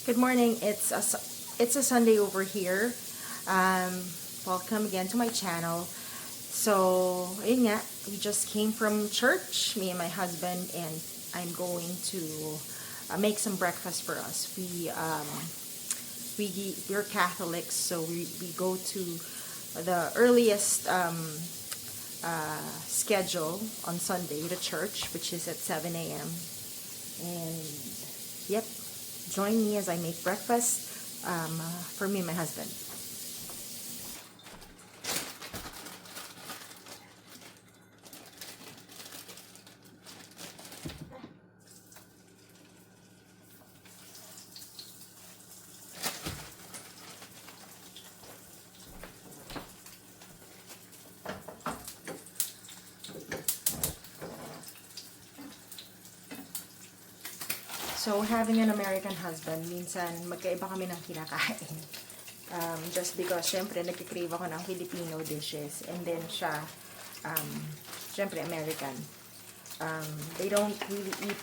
Good morning. It's a Sunday over here. Welcome again to my channel. So, ayun nga, we just came from church, me and my husband, and I'm going to make some breakfast for us. We're Catholics, so we go to the earliest schedule on Sunday, the church, which is at 7 a.m. And yep, join me as I make breakfast for me and my husband. So, having an American husband, minsan magkaiba kami ng kinakain. Just because, syempre, nagkikrave ako ng Filipino dishes. And then siya, syempre, American. They don't really eat,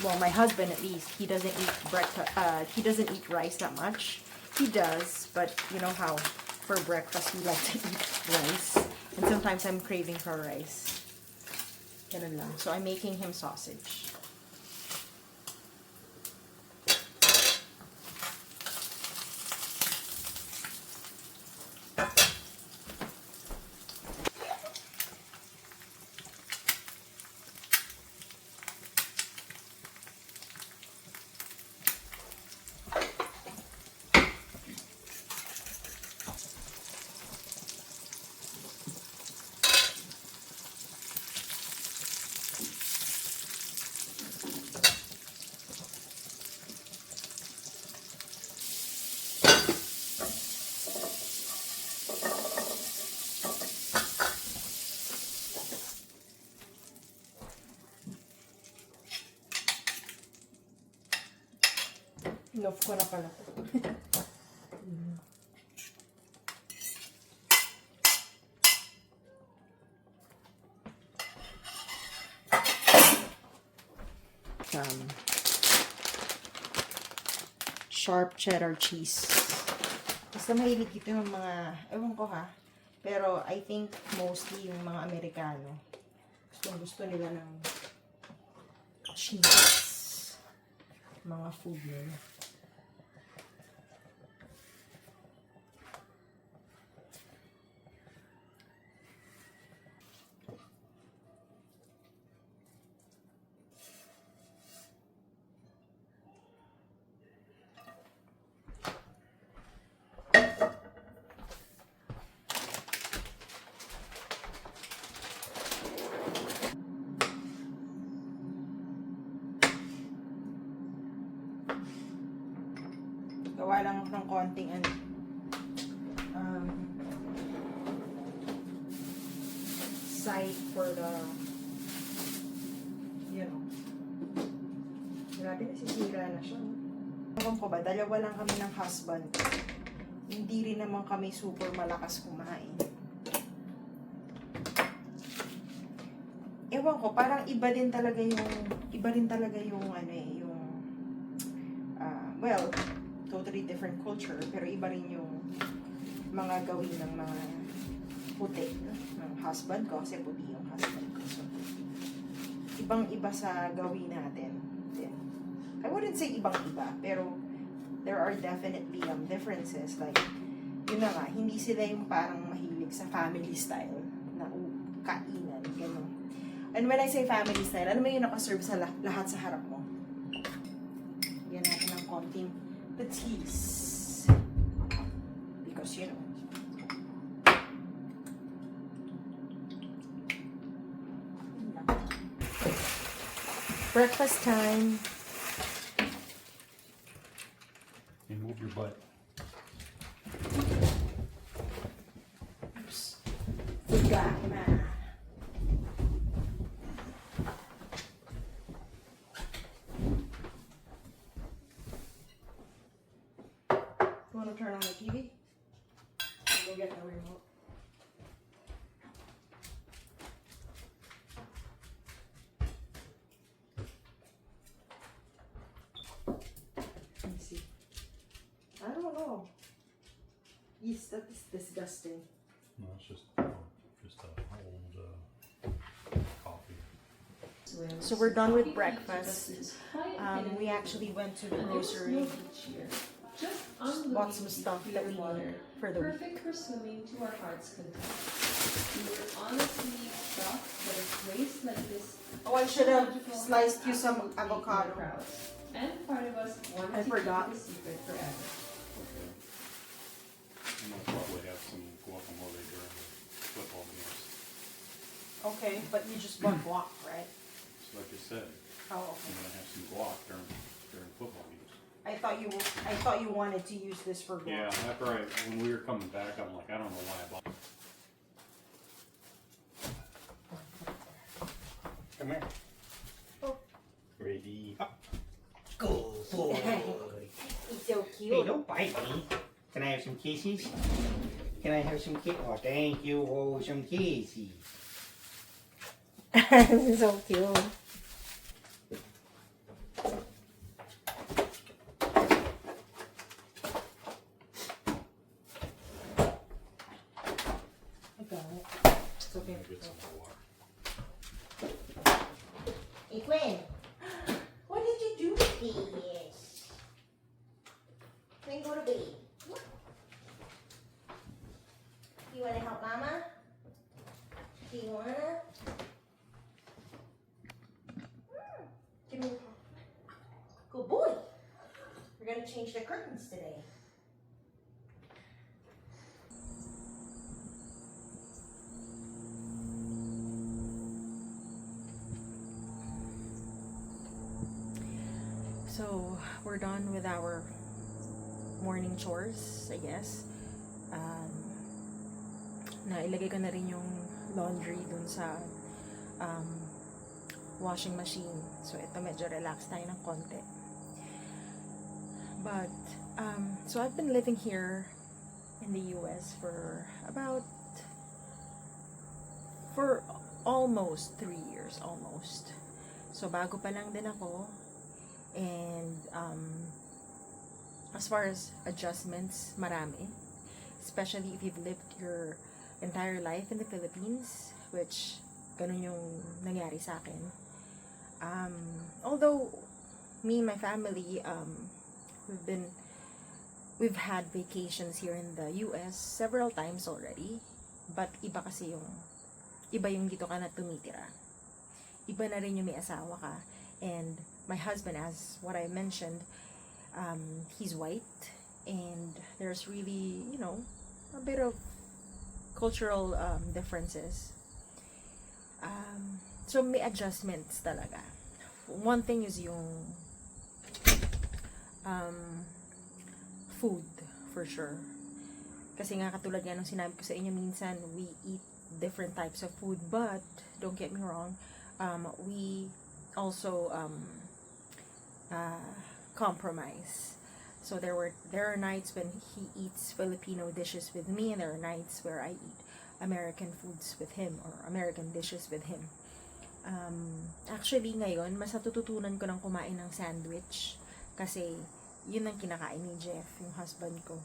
well, my husband at least, he doesn't eat he doesn't eat rice that much. He does, but you know how, for breakfast, we like to eat rice. And sometimes I'm craving for rice. Ganun lang. So, I'm making him sausage. Love ko na pala. Sharp cheddar cheese. Basta mahilig ito yung mga, ewan ko ha, pero I think mostly yung mga Amerikano, gusto nila ng cheese. Mga food nila. Gawa lang ng konting side for the, you know, grabe, nasisira na siya. Ewan ko ba, dalawa lang kami ng husband. Hindi rin naman kami super malakas kumain. Ewan ko, parang iba rin talaga yung ano eh, yung, well, totally different culture, pero iba rin yung mga gawin ng mga puti ng husband ko, kasi puti yung husband ko. So, ibang-iba sa gawin natin. Then, I wouldn't say ibang-iba, pero there are definitely differences. Like, yun na nga, hindi sila yung parang mahilig sa family style na kainan, gano'n. And when I say family style, ano mo yung nakaserve sa lahat sa harap mo? Yan natin ng konting patis. Because, you know, breakfast time. You move your butt. Oops. Forgot na. You want to turn on the TV? Go get the remote. Let me see. That is disgusting. No, it's just a old coffee. So we're done with breakfast. We actually went to the grocery, bought some stuff that we need for the week. Perfect for swimming to our heart's content. We were honestly shocked that a place like this. Oh, I should have sliced you some avocado. Crowds. And part of us wanted I to forgot. keep the secret forever. And we'll probably have some guacamole during the football games. Okay, but you just bought guac, right? So like I said, Oh, I'm gonna have some guac during football games. I thought you wanted to use this for guac. Yeah, when we were coming back, I'm like, I don't know why I bought. Come here. Oh. Ready? Good boy. He's so Hey, cute. don't bite me. Can I have some kisses? Can I have some kisses? Oh, thank you. Oh, some kisses. So cute. I got it. It's I'm okay. gonna get some water. Hey, Quinn. What did you do with this? Then go to bed. You want to help Mama? Do you want to? Give me a paw. Good boy. We're going to change the curtains today. So, we're done with our morning chores, I guess. Nailagay ko na rin yung laundry dun sa washing machine. So, ito medyo relax tayo ng konti. But, so I've been living here in the US for almost 3 years, almost. So, bago pa lang din ako. And as far as adjustments, marami. Especially if you've lived your entire life in the Philippines, which ganun yung nangyari sa akin. Although me and my family, we've had vacations here in the US several times already, but iba yung dito ka na tumitira. Iba na rin yung may asawa ka. And my husband, as what I mentioned, he's white, and there's really, a bit of cultural differences. So may adjustments talaga. One thing is yung food, for sure. Kasi nga katulad nga nung sinabi ko sa inyo, minsan we eat different types of food, but don't get me wrong, we also compromise. So there are nights when he eats Filipino dishes with me, and there are nights where I eat American foods with him, or American dishes with him. Actually ngayon, mas natututunan ko ng kumain ng sandwich kasi yun ang kinakain ni Jeff, yung husband ko.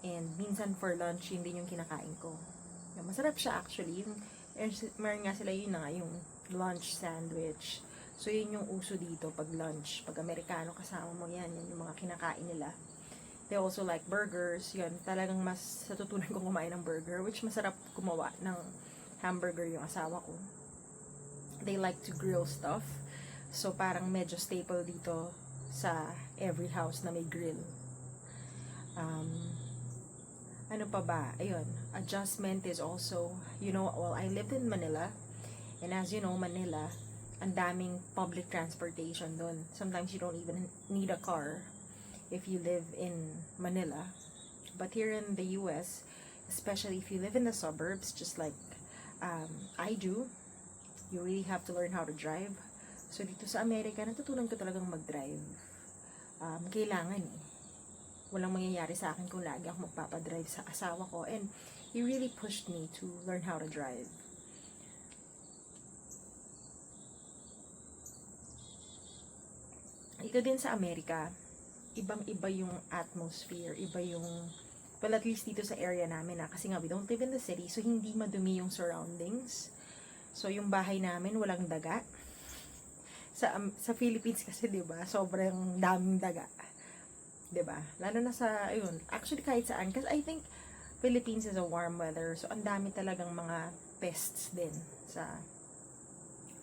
And minsan for lunch, yun din yung kinakain ko. Masarap siya actually. Meron nga sila yun na yung lunch sandwich. So, yun yung uso dito pag lunch. Pag Amerikano kasama mo yan yung mga kinakain nila. They also like burgers. Yun, talagang mas natutunan ko kumain ng burger, which masarap gumawa ng hamburger yung asawa ko. They like to grill stuff. So, parang medyo staple dito sa every house na may grill. Ano pa ba? Ayun, adjustment is also, I lived in Manila. And as you know, Manila, ang daming public transportation doon. Sometimes you don't even need a car if you live in Manila. But here in the US, especially if you live in the suburbs, just like I do, you really have to learn how to drive. So dito sa Amerika, natutunan ko talagang mag-drive. Kailangan eh. Walang mangyayari sa akin kung lagi ako magpapadrive sa asawa ko. And he really pushed me to learn how to drive. Ito din sa Amerika, ibang-iba yung atmosphere, iba yung Well, at least dito sa area namin kasi nga we don't live in the city, so hindi madumi yung surroundings. So yung bahay namin walang daga. Sa Philippines kasi 'di ba, sobrang daming daga. 'Di ba? Lalo na sa ayun, actually kahit saan kasi I think Philippines is a warm weather. So ang dami talagang mga pests din sa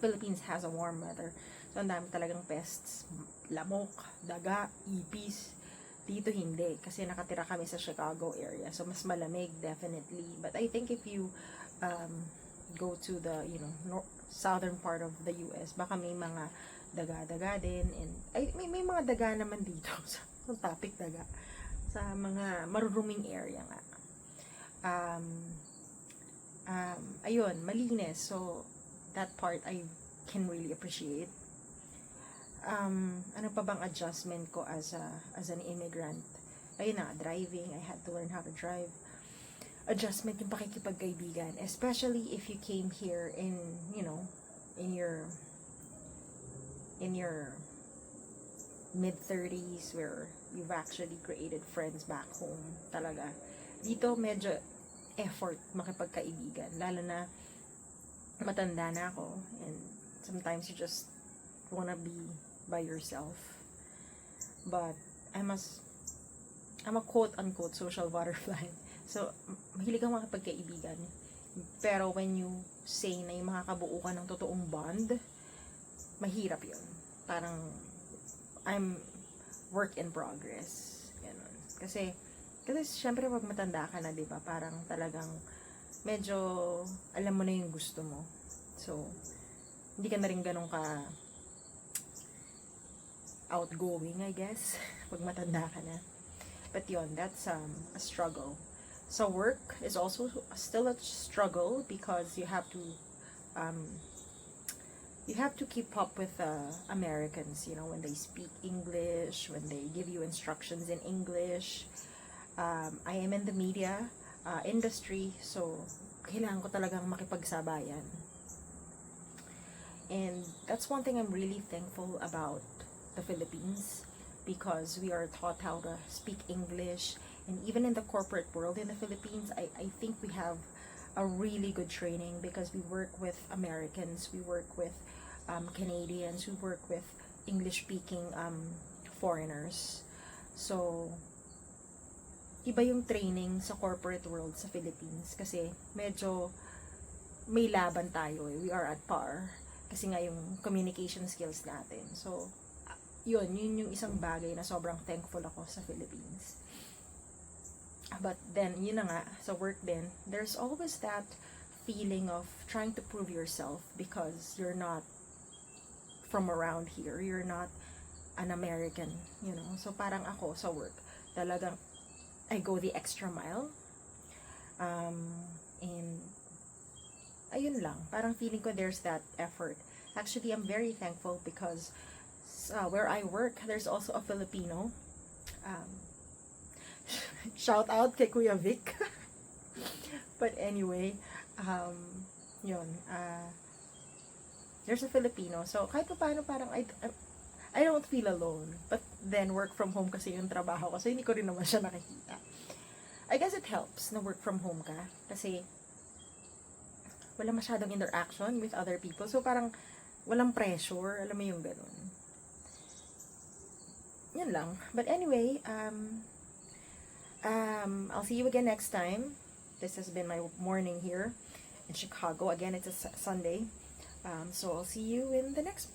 Philippines has a warm weather. So ang dami talagang pests, lamok, daga, ipis. Dito hindi kasi nakatira kami sa Chicago area. So mas malamig definitely. But I think if you go to the, southern part of the US, baka may mga daga-daga din and may mga daga naman dito sa topic daga sa mga maruruming area nga. Ayun, malinis. So that part I can really appreciate. Ano pa bang adjustment ko as an immigrant? Ayun na, driving. I had to learn how to drive. Adjustment yung pakikipagkaibigan, especially if you came here in your mid-30s where you've actually created friends back home. Talaga. Dito medyo effort makipagkaibigan, lalo na matanda na ako and sometimes you just wanna be by yourself. But I'm a quote-unquote social butterfly. So, mahilig akong makipagkaibigan. Pero when you say na yung makakabuo ka ng totoong bond, mahirap yun. Parang, I'm work in progress. Ganun. Kasi syempre pag matanda ka na, di ba? Parang talagang medyo alam mo na yung gusto mo. So, hindi ka na rin ganun ka outgoing, I guess, pag matanda ka na. But yun, that's a struggle. So work is also still a struggle because you have to keep up with Americans, when they speak English, when they give you instructions in English. I am in the media industry, so kailangan ko talagang makipagsabayan. And that's one thing I'm really thankful about the Philippines, because we are taught how to speak English. And even in the corporate world in the Philippines, I think we have a really good training because we work with Americans, we work with Canadians, we work with English-speaking foreigners. So, iba yung training sa corporate world sa Philippines kasi medyo may laban tayo eh. We are at par kasi nga yung communication skills natin. So, yun yung isang bagay na sobrang thankful ako sa Philippines. But then, yun na nga, sa work din, there's always that feeling of trying to prove yourself because you're not from around here. You're not an American, So, parang ako sa work, talagang I go the extra mile. And, ayun lang. Parang feeling ko there's that effort. Actually, I'm very thankful because where I work, there's also a Filipino. Shout out kay Kuya Vic. But anyway, there's a Filipino. So, kahit pa paano parang I don't feel alone. But then, work from home kasi yung trabaho ko. So, hindi ko rin naman siya nakikita. I guess it helps na work from home ka. Kasi, wala masyadong interaction with other people. So, parang walang pressure. Alam mo yung ganun. Yan lang. But anyway, I'll see you again next time. This has been my morning here in Chicago. Again, it's a Sunday. So I'll see you in the next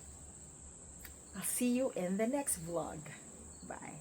vlog. Bye.